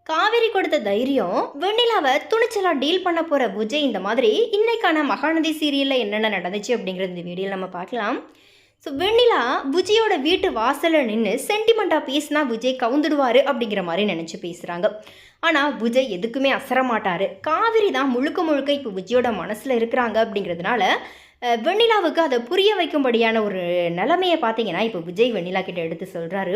காவேரி கொடுத்த தைரியம், வெண்ணிலாவை துணிச்சலா டீல் பண்ண போற விஜய், இந்த மாதிரி இன்னைக்கான மகாநதி சீரியல்ல என்னென்ன நடந்துச்சு அப்படிங்கிறது இந்த வீடியோவில் நம்ம பார்க்கலாம். ஸோ வெண்ணிலா விஜயோட வீட்டு வாசலில் நின்று சென்டிமெண்ட்டாக பேசினா விஜய் கவுந்துடுவார் அப்படிங்கிற மாதிரி நினச்சி பேசுகிறாங்க. ஆனால் விஜய் எதுக்குமே அசர மாட்டார். காவேரி தான் முழுக்க முழுக்க இப்போ விஜயோட மனசில் இருக்கிறாங்க அப்படிங்கிறதுனால வெண்ணிலாவுக்கு அதை புரிய வைக்கும்படியான ஒரு நிலைமையை பார்த்தீங்கன்னா இப்போ விஜய் வெண்ணிலா கிட்ட எடுத்து சொல்கிறாரு.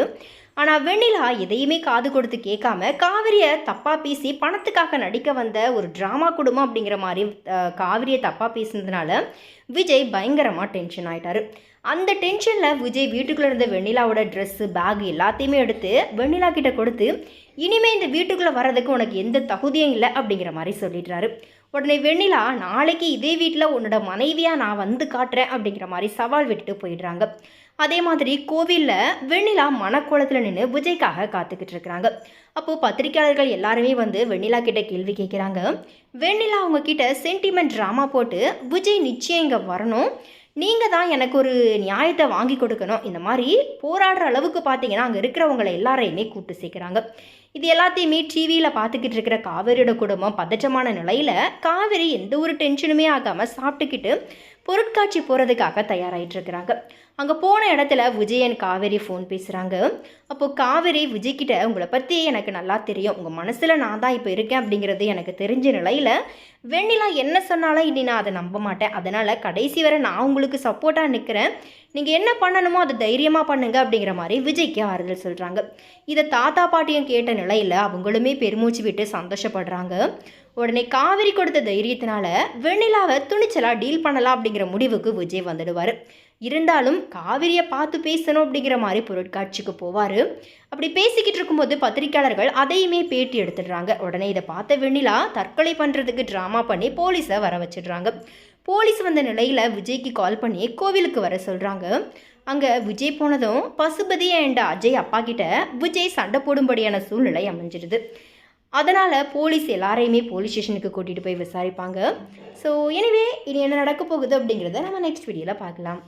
ஆனால் வெண்ணிலா எதையுமே காது கொடுத்து கேட்காம காவிரியை தப்பாக பேசி பணத்துக்காக நடிக்க வந்த ஒரு ட்ராமா குடும்பம் அப்படிங்கிற மாதிரி காவிரியை தப்பாக பேசுனதுனால விஜய் பயங்கரமாக டென்ஷன் ஆகிட்டார். அந்த டென்ஷனில் விஜய் வீட்டுக்குள்ளே இருந்த வெண்ணிலாவோட ட்ரெஸ்ஸு பேக் எல்லாத்தையுமே எடுத்து வெண்ணிலா கிட்ட கொடுத்து, இனிமேல் இந்த வீட்டுக்குள்ளே வர்றதுக்கு உனக்கு எந்த தகுதியும் இல்லை அப்படிங்கிற மாதிரி சொல்லிடுறாரு. உடனே வெண்ணிலா, நாளைக்கு இதே வீட்டில் உன்னோட மனைவியாக நான் வந்து காட்டுறேன் அப்படிங்கிற மாதிரி சவால் விட்டுட்டு போயிடுறாங்க. அதே மாதிரி கோவிலில் வெண்ணிலா மனக்கோலத்தில் நின்று விஜய்க்காக காத்துக்கிட்டு இருக்கிறாங்க. அப்போது பத்திரிகையாளர்கள் எல்லாருமே வந்து வெண்ணிலா கிட்ட கேள்வி கேட்குறாங்க. வெண்ணிலா அவங்க கிட்ட சென்டிமெண்ட் ட்ராமா போட்டு, விஜய் நிச்சயம் இங்கே வரணும், நீங்கள் தான் எனக்கு ஒரு நியாயத்தை வாங்கி கொடுக்கணும், இந்த மாதிரி போராடுற அளவுக்கு பார்த்தீங்கன்னா அங்கே இருக்கிறவங்களை எல்லாரையுமே கூப்பிட்டு சேர்க்குறாங்க. இது எல்லாத்தையுமே டிவியில் பார்த்துக்கிட்டு இருக்கிற காவேரியோட குடும்பம் பதற்றமான நிலையில் காவேரி எந்த ஒரு டென்ஷனுமே ஆகாமல் சாப்பிட்டுக்கிட்டு பொருட்காட்சி போகிறதுக்காக தயாராகிட்டு இருக்கிறாங்க. அங்கே போன இடத்துல விஜயன் காவேரி ஃபோன் பேசுகிறாங்க. அப்போது காவேரி விஜய்கிட்ட, உங்களை பற்றி எனக்கு நல்லா தெரியும், உங்கள் மனசில் நான் தான் இப்போ இருக்கேன் அப்படிங்கிறது எனக்கு தெரிஞ்ச நிலையில் வெண்ணிலா என்ன சொன்னாலும் இனி நான் அதை நம்ப மாட்டேன், அதனால் கடைசி வரை நான் உங்களுக்கு சப்போர்ட்டாக நிற்கிறேன், நீங்கள் என்ன பண்ணணுமோ அதை தைரியமாக பண்ணுங்க அப்படிங்கிற மாதிரி விஜய்க்கு ஆறுதல் சொல்கிறாங்க. இதை தாத்தா பாட்டியும் கேட்ட நிலையில் அவங்களுமே பெருமூச்சு விட்டு சந்தோஷப்படுறாங்க. உடனே காவேரி கொடுத்த தைரியத்தினால வெண்ணிலாவை துணிச்சலாக டீல் பண்ணலாம் அப்படிங்கிற முடிவுக்கு விஜய் வந்துடுவார். இருந்தாலும் காவிரியை பார்த்து பேசணும் அப்படிங்கிற மாதிரி பொருட்காட்சிக்கு போவார். அப்படி பேசிக்கிட்டு இருக்கும்போது பத்திரிக்கையாளர்கள் அதையுமே பேட்டி எடுத்துடுறாங்க. உடனே இதை பார்த்த வெண்ணிலா தற்கொலை பண்ணுறதுக்கு ட்ராமா பண்ணி போலீஸை வர வச்சிடுறாங்க. போலீஸ் வந்த நிலையில் விஜய்க்கு கால் பண்ணி கோவிலுக்கு வர சொல்கிறாங்க. அங்கே விஜய் போனதும் பசுபதி அண்ட் அஜய் அப்பா கிட்ட விஜய் சண்டை போடும்படியான சூழ்நிலை அமைஞ்சிடுது. அதனால் போலீஸ் எல்லாரையுமே போலீஸ் ஸ்டேஷனுக்கு கூட்டிகிட்டு போய் விசாரிப்பாங்க. ஸோ எனிவே இனி என்ன நடக்க போகுது அப்படிங்கிறத நம்ம நெக்ஸ்ட் வீடியோவில் பார்க்கலாம்.